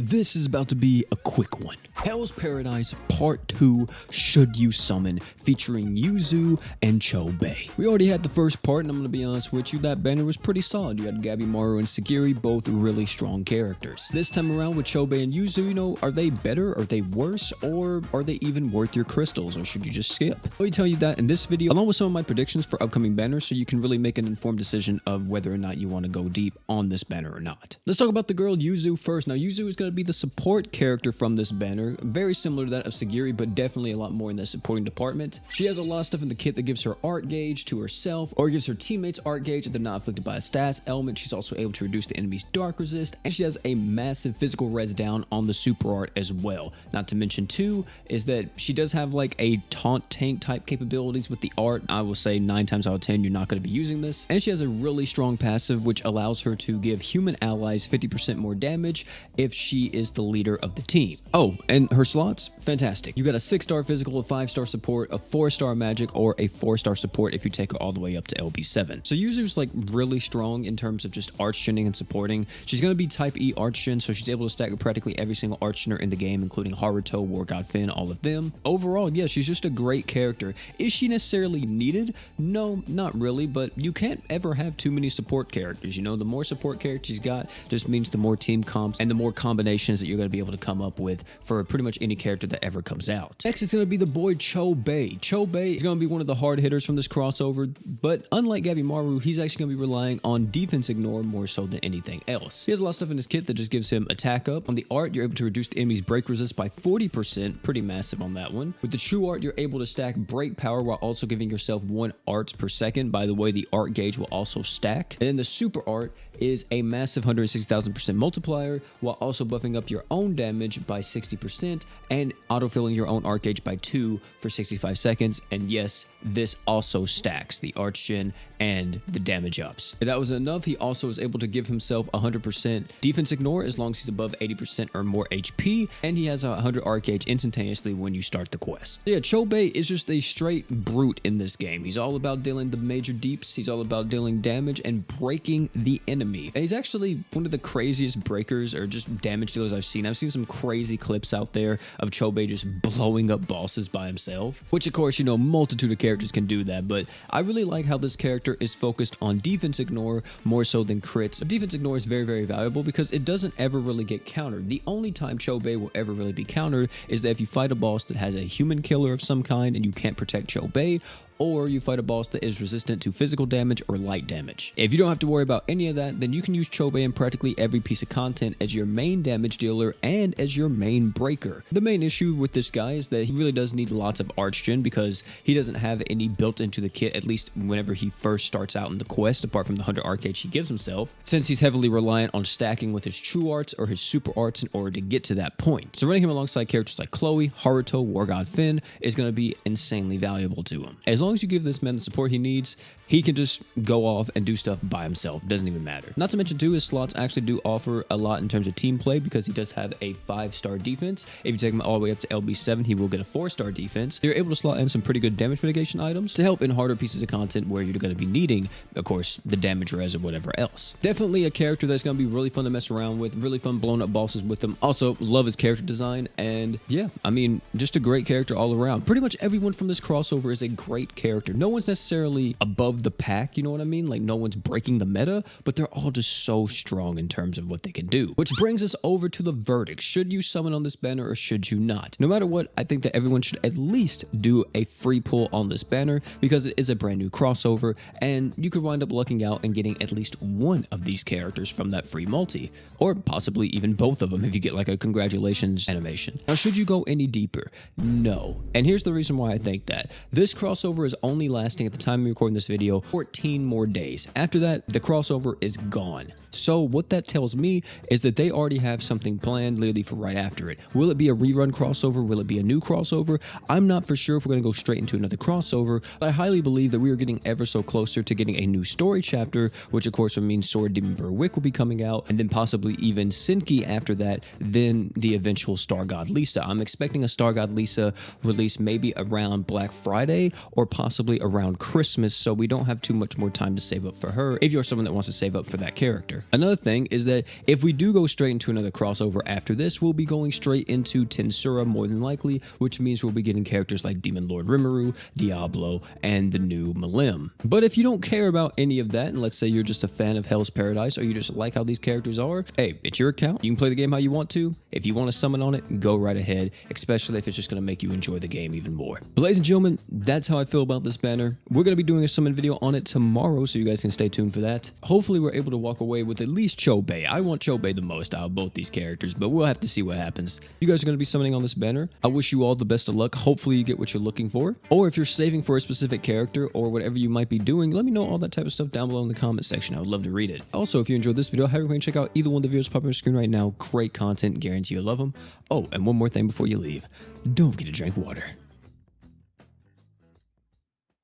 This is about to be a quick one. Hell's Paradise Part 2, Should You Summon, featuring Yuzu and Chobei. We already had the first part, and I'm gonna be honest with you, that banner was pretty solid. You had Gabimaru and Sagiri, both really strong characters. This time around with Chobei and Yuzu, you know, are they better, are they worse, or are they even worth your crystals, or should you just skip? Let me tell you that in this video, along with some of my predictions for upcoming banners, so you can really make an informed decision of whether or not you want to go deep on this banner or not. Let's talk about the girl Yuzu first. Now, Yuzu is going to be the support character from this banner, very similar to that of Sagiri, but definitely a lot more in the supporting department. She has a lot of stuff in the kit that gives her art gauge to herself, or gives her teammates art gauge if they're not afflicted by a stats element. She's also able to reduce the enemy's dark resist, and she has a massive physical res down on the super art as well. Not to mention too, is that she does have like a taunt tank type capabilities with the art. I will say 9 times out of 10 you're not going to be using this, and she has a really strong passive which allows her to give human allies 50% more damage if she is the leader of the team. Oh, and her slots, fantastic. You got a 6-star physical, a 5-star support, a 4-star magic, or a 4-star support if you take her all the way up to LB7. So Yuzu's like really strong in terms of just arch-genning and supporting. She's going to be type E arch-gen, so she's able to stack practically every single arch-genner in the game, including Haruto, War God Finn, all of them. Overall, yeah, she's just a great character. Is she necessarily needed? No, not really, but you can't ever have too many support characters. You know, the more support characters you got just means the more team comps and the more combinations that you're going to be able to come up with for pretty much any character that ever comes out. Next, it's going to be the boy Chobei. Chobei is going to be one of the hard hitters from this crossover, but unlike Gabimaru, he's actually going to be relying on defense ignore more so than anything else. He has a lot of stuff in his kit that just gives him attack up. On the art, you're able to reduce the enemy's break resist by 40%, pretty massive on that one. With the true art, you're able to stack break power while also giving yourself 1 arts per second. By the way, the art gauge will also stack. And then the super art is a massive 160,000% multiplier while also buffing up your own damage by 60% and autofilling your own art gauge by 2 for 65 seconds. And yes, this also stacks the arch gen and the damage ups. If that was enough, he also is able to give himself 100% defense ignore as long as he's above 80% or more HP, and he has a 100 art gauge instantaneously when you start the quest. So yeah, Chobei is just a straight brute in this game. He's all about dealing the major deeps, he's all about dealing damage and breaking the enemy. And he's actually one of the craziest breakers or just damage dealers I've seen. I've seen some crazy clips out there of Chobei just blowing up bosses by himself, which of course, you know, multitude of characters can do that, but I really like how this character is focused on defense ignore more so than crits. Defense ignore is very, very valuable because it doesn't ever really get countered. The only time Chobei will ever really be countered is that if you fight a boss that has a human killer of some kind and you can't protect Chobei, or you fight a boss that is resistant to physical damage or light damage. If you don't have to worry about any of that, then you can use Chobei in practically every piece of content as your main damage dealer and as your main breaker. The main issue with this guy is that he really does need lots of arch gen because he doesn't have any built into the kit, at least whenever he first starts out in the quest, apart from the 100 art gauge he gives himself, since he's heavily reliant on stacking with his true arts or his super arts in order to get to that point. So running him alongside characters like Chloe, Haruto, War God Finn is going to be insanely valuable to him. As long as you give this man the support he needs, he can just go off and do stuff by himself. Doesn't even matter. Not to mention too, his slots actually do offer a lot in terms of team play because he does have a 5-star defense. If you take him all the way up to LB7, he will get a 4-star defense. You're able to slot in some pretty good damage mitigation items to help in harder pieces of content where you're going to be needing, of course, the damage res or whatever else. Definitely a character that's going to be really fun to mess around with, really fun blowing up bosses with him. Also, love his character design, and yeah, I mean, just a great character all around. Pretty much everyone from this crossover is a great character. No one's necessarily above the pack, you know what I mean? Like, no one's breaking the meta, but they're all just so strong in terms of what they can do. Which brings us over to the verdict. Should you summon on this banner or should you not? No matter what, I think that everyone should at least do a free pull on this banner because it is a brand new crossover, and you could wind up lucking out and getting at least one of these characters from that free multi, or possibly even both of them if you get like a congratulations animation. Now, should you go any deeper? No. And here's the reason why I think that. This crossover is only lasting at the time of recording this video 14 more days. After that, the crossover is gone. So what that tells me is that they already have something planned literally for right after it. Will it be a rerun crossover? Will it be a new crossover? I'm not for sure if we're going to go straight into another crossover, but I highly believe that we are getting ever so closer to getting a new story chapter, which of course would mean Sword Demon Berwick will be coming out, and then possibly even Senki after that, then the eventual Star God Lisa. I'm expecting a Star God Lisa release maybe around Black Friday or possibly around Christmas, so we don't have too much more time to save up for her if you're someone that wants to save up for that character. Another thing is that if we do go straight into another crossover after this, we'll be going straight into Tensura more than likely, which means we'll be getting characters like Demon Lord Rimuru, Diablo, and the new Milim. But if you don't care about any of that, and let's say you're just a fan of Hell's Paradise, or you just like how these characters are, hey, it's your account. You can play the game how you want to. If you want to summon on it, go right ahead, especially if it's just going to make you enjoy the game even more. But ladies and gentlemen, that's how I feel about this banner. We're going to be doing a summon video on it tomorrow, so you guys can stay tuned for that. Hopefully we're able to walk away with at least Chobei. I want Chobei the most out of both these characters, but we'll have to see what happens. You guys are going to be summoning on this banner. I wish you all the best of luck. Hopefully you get what you're looking for. Or if you're saving for a specific character or whatever you might be doing, let me know all that type of stuff down below in the comment section. I would love to read it. Also, if you enjoyed this video, I highly recommend check out either one of the videos popping on your screen right now. Great content, guarantee you'll love them. Oh, and one more thing before you leave. Don't forget to drink water.